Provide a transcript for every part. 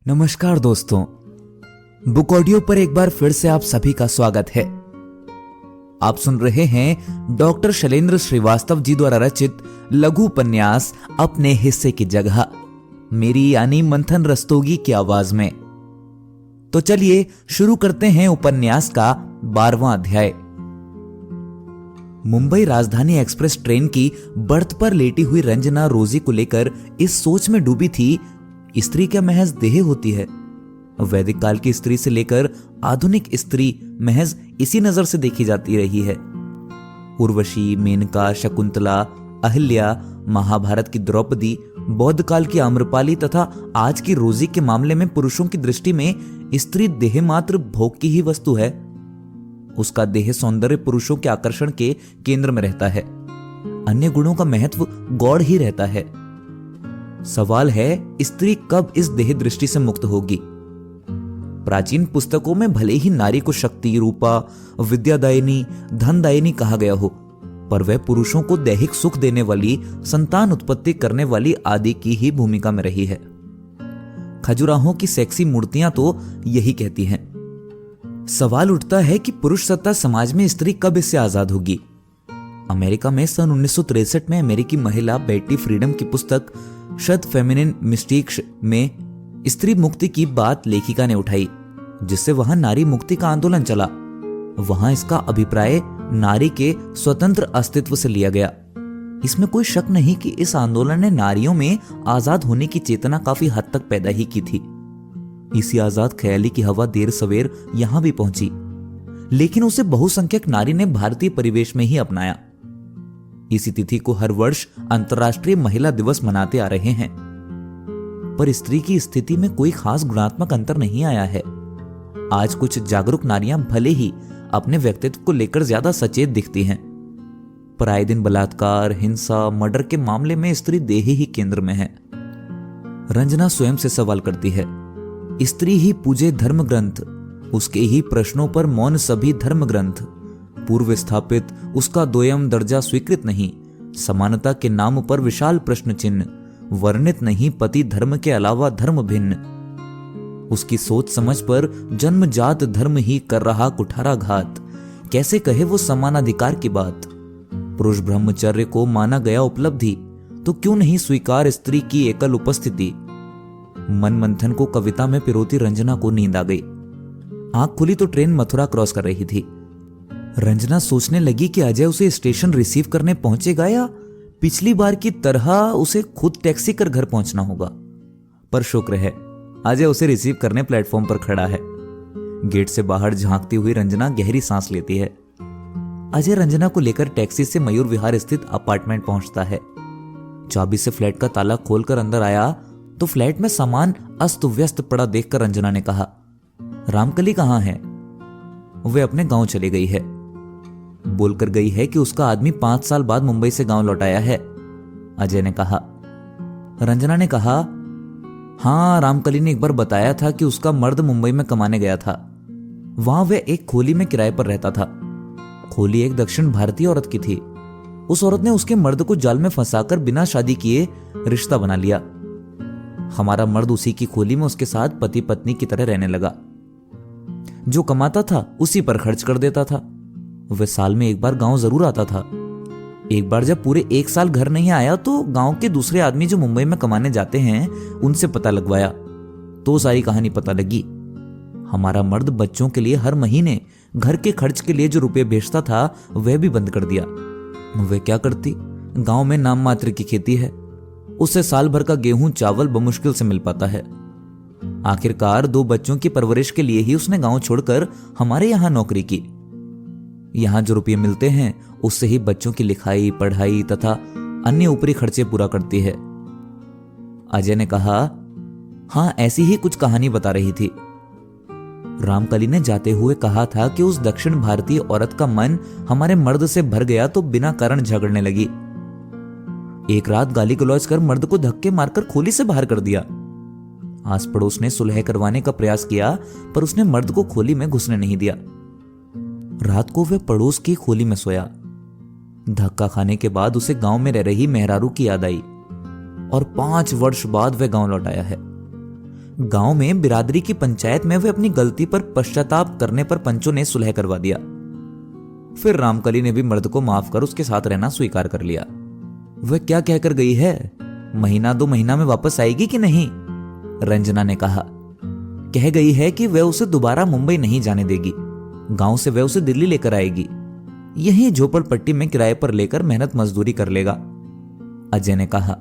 नमस्कार दोस्तों, book audio पर एक बार फिर से आप सभी का स्वागत है। आप सुन रहे हैं डॉक्टर शैलेंद्र श्रीवास्तव जी द्वारा रचित लघु उपन्यास अपने हिस्से की जगह, मेरी यानी मंथन रस्तोगी की आवाज में। तो चलिए शुरू करते हैं उपन्यास का 12वां अध्याय। मुंबई राजधानी एक्सप्रेस ट्रेन की बर्थ पर लेटी हुई रंजना रोजी को लेकर इस सोच में डूबी थी, स्त्री क्या महज देह होती है? वैदिक काल की स्त्री से लेकर आधुनिक स्त्री महज इसी नजर से देखी जाती रही है। उर्वशी, मेनका, शकुंतला, अहिल्या, महाभारत की द्रौपदी, बौद्ध काल की आम्रपाली तथा आज की रोजी के मामले में पुरुषों की दृष्टि में स्त्री देह मात्र भोग की ही वस्तु है। उसका देह सौंदर्य पुरुषों के आकर्षण के केंद्र में रहता है, अन्य गुणों का महत्व गौड़ ही रहता है। सवाल है, स्त्री कब इस देह दृष्टि से मुक्त होगी? प्राचीन पुस्तकों में भले ही नारी को शक्ति, रूपा, विद्यादायिनी, धनदायिनी कहा गया हो, पर वह पुरुषों को दैहिक सुख देने वाली, संतान उत्पत्ति करने वाली आदि की ही भूमिका में रही है। खजुराहों की सेक्सी मूर्तियां तो यही कहती हैं। सवाल उठता है कि पुरुष सत्ता समाज में स्त्री कब इससे आजाद होगी? अमेरिका में सन 1963 में अमेरिकी महिला बेटी फ्रीडम की पुस्तक शद फेमिनिन मिस्टिक्स में स्त्री मुक्ति की बात लेखिका ने उठाई, जिससे वहां नारी मुक्ति का आंदोलन चला। वहां इसका अभिप्राय नारी के स्वतंत्र अस्तित्व से लिया गया। इसमें कोई शक नहीं कि इस आंदोलन ने नारियों में आजाद होने की चेतना काफी हद तक पैदा ही की थी। इसी आजाद ख्याली की हवा देर सवेर यहां भी पहुंची, लेकिन उसे बहुसंख्यक नारी ने भारतीय परिवेश में ही अपनाया। इसी तिथि को हर वर्ष अंतर्राष्ट्रीय महिला दिवस मनाते आ रहे हैं, पर स्त्री की स्थिति में कोई खास गुणात्मक अंतर नहीं आया है। आज कुछ जागरूक नारियां भले ही अपने व्यक्तित्व को लेकर ज्यादा सचेत दिखती हैं, पर आए दिन बलात्कार, हिंसा, मर्डर के मामले में स्त्री देह ही केंद्र में है। रंजना स्वयं से सवाल करती है, स्त्री ही पूजे धर्म ग्रंथ, उसके ही प्रश्नों पर मौन सभी धर्म ग्रंथ। पूर्व स्थापित उसका दोयम दर्जा स्वीकृत नहीं, समानता के नाम पर विशाल प्रश्न चिन्ह, वर्णित नहीं पति धर्म के अलावा धर्म भिन्न। उसकी सोच समझ पर जन्मजात धर्म ही कर रहा कुठारा घात, कैसे कहे वो समानाधिकार की बात। पुरुष ब्रह्मचर्य को माना गया उपलब्धि, तो क्यों नहीं स्वीकार स्त्री की एकल उपस्थिति? मन मंथन को कविता में पिरोती रंजना को नींद आ गई। आंख खुली तो ट्रेन मथुरा क्रॉस कर रही थी। रंजना सोचने लगी कि अजय उसे स्टेशन रिसीव करने पहुंचेगा या पिछली बार की तरह उसे खुद टैक्सी कर घर पहुंचना होगा। पर शुक्र है, अजय उसे रिसीव करने प्लेटफॉर्म पर खड़ा है। गेट से बाहर झांकती हुई रंजना गहरी सांस लेती है। अजय रंजना को लेकर टैक्सी से मयूर विहार स्थित अपार्टमेंट पहुंचता है। चाबी से फ्लैट का ताला खोलकर अंदर आया तो फ्लैट में सामान अस्त व्यस्त पड़ा देखकर रंजना ने कहा, रामकली कहां है? वे अपने गांव चली गई है। बोलकर गई है कि उसका आदमी 5 साल बाद मुंबई से गांव लौट आया है, अजय ने कहा। रंजना ने कहा, हां, रामकली ने एक बार बताया था कि उसका मर्द मुंबई में कमाने गया था। वहां वह एक खोली में किराए पर रहता था। खोली एक दक्षिण भारतीय औरत की थी। उस औरत ने उसके मर्द को जाल में फंसाकर बिना शादी किए रिश्ता बना लिया। हमारा मर्द उसी की खोली में उसके साथ पति पत्नी की तरह रहने लगा। जो कमाता था उसी पर खर्च कर देता था। वह साल में एक बार गांव जरूर आता था। एक बार जब पूरे 1 साल घर नहीं आया तो गांव के दूसरे आदमी जो मुंबई में कमाने जाते हैं उनसे पता लगवाया, तो सारी कहानी पता लगी। हमारा मर्द बच्चों के लिए हर महीने घर के खर्च के लिए जो रुपए भेजता था वह भी बंद कर दिया। वह क्या करती? गांव में नाम मात्र की खेती है, उससे साल भर का गेहूं चावल बमुश्किल से मिल पाता है। आखिरकार 2 बच्चों की परवरिश के लिए ही उसने गांव छोड़कर हमारे यहां नौकरी की। यहां जो रुपये मिलते हैं उससे ही बच्चों की लिखाई, पढ़ाई तथा अन्य ऊपरी खर्चे पूरा करती है, अजय ने कहा। हां, ऐसी ही कुछ कहानी बता रही थी। रामकली ने जाते हुए कहा था कि उस दक्षिण भारतीय औरत का मन हमारे मर्द से भर गया तो बिना कारण झगड़ने लगी। एक रात गाली गलौज कर मर्द को धक्के मारकर खोली से बाहर कर दिया। आस पड़ोस ने सुलह करवाने का प्रयास किया, पर उसने मर्द को खोली में घुसने नहीं दिया। रात को वह पड़ोस की खोली में सोया। धक्का खाने के बाद उसे गांव में रह रही मेहरारू की याद आई और 5 वर्ष बाद वह गांव लौट आया है। गांव में बिरादरी की पंचायत में वे अपनी गलती पर पश्चाताप करने पर पंचों ने सुलह करवा दिया। फिर रामकली ने भी मर्द को माफ कर उसके साथ रहना स्वीकार कर लिया। वह क्या कहकर गई है, महीना 2 महीना में वापस आएगी कि नहीं? रंजना ने कहा। कह गई है कि वह उसे दोबारा मुंबई नहीं जाने देगी। गांव से वह उसे दिल्ली लेकर आएगी, यहीं झोपड़पट्टी में किराए पर लेकर मेहनत मजदूरी कर लेगा, अजय ने कहा।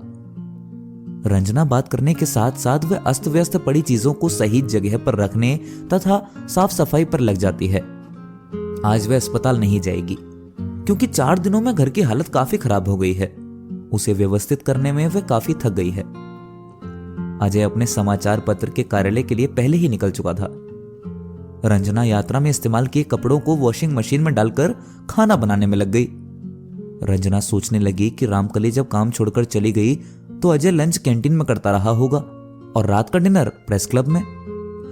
रंजना बात करने के साथ साथ वह अस्त व्यस्त पड़ी चीजों को सही जगह पर रखने तथा साफ सफाई पर लग जाती है। आज वह अस्पताल नहीं जाएगी क्योंकि 4 दिनों में घर की हालत काफी खराब हो गई है। उसे व्यवस्थित करने में वह काफी थक गई है। अजय अपने समाचार पत्र के कार्यालय के लिए पहले ही निकल चुका था। रंजना यात्रा में इस्तेमाल किए कपड़ों को वॉशिंग मशीन में डालकर खाना बनाने में लग गई। रंजना सोचने लगी कि रामकली जब काम छोड़कर चली गई तो अजय लंच कैंटीन में करता रहा होगा और रात का डिनर प्रेस क्लब में।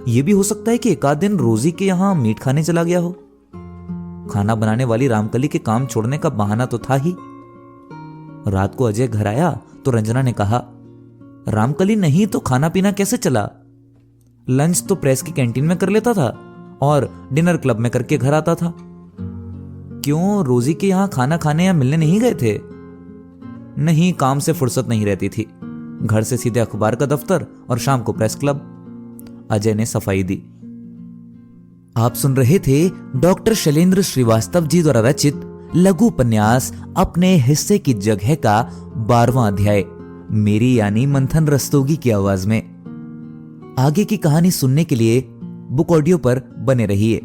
यह भी हो सकता है कि एक आध दिन रोजी के यहां मीट खाने चला गया हो। खाना बनाने वाली रामकली के काम छोड़ने का बहाना तो था ही। रात को अजय घर आया तो रंजना ने कहा, रामकली नहीं तो खाना पीना कैसे चला? लंच तो प्रेस की कैंटीन में कर लेता था और डिनर क्लब में करके घर आता था। क्यों, रोजी के यहां खाना खाने या मिलने नहीं गए थे? नहीं, काम से फुर्सत नहीं रहती थी। घर से सीधे अखबार का दफ्तर और शाम को प्रेस क्लब। अजय ने सफाई दी। आप सुन रहे थे डॉक्टर शैलेंद्र श्रीवास्तव जी द्वारा रचित लघु उपन्यास अपने हिस्से की जगह का 12वां अध्याय, मेरी यानी मंथन रस्तोगी की आवाज में। आगे की कहानी सुनने के लिए बुक ऑडियो पर बने रहिए।